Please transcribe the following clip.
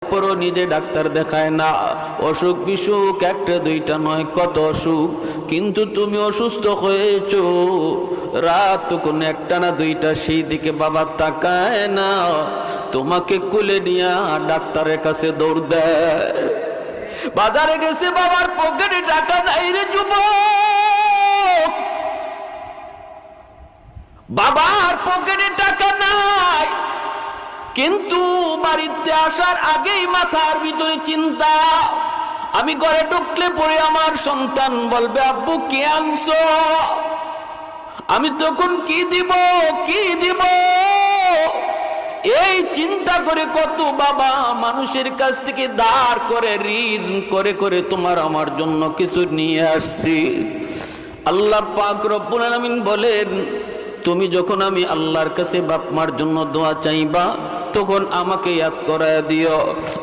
পরও নিজে ডাক্তার দেখায় না। অসুখ বিসুখ একটা দুইটা নয়, কত অসুখ। কিন্তু তুমি অসুস্থ হয়েছো, রাত তখন একটা না দুইটা, সেই দিকে বাবা তাকায় না। তোমাকে কুলে নিয়ে ডাক্তারের কাছে দৌড় দেয়। বাজারে গেছে, বাবার পকেটে টাকা নাই রে যুবক, বাবার পকেটে টাকা নাই। কিন্তু বাড়িতে আসার আগেই মাথার ভিতরে চিন্তা, আমি ঘরে ঢুকলে পরে আমার সন্তান বলবে আব্বু কে আনছো, আমি তখন কি দিব কি দিব। এই চিন্তা করে কত বাবা মানুষের কাছ থেকে ধার করে ঋণ করে করে তোমার আমার জন্য কিছু নিয়ে আসছি। আল্লাহ পাক রব্বুল আলামিন বলেন, তুমি যখন আমি আল্লাহর কাছে বাপ মার জন্য দোয়া চাইবা, তখন আমাকে ইয়াদ করায় দিও।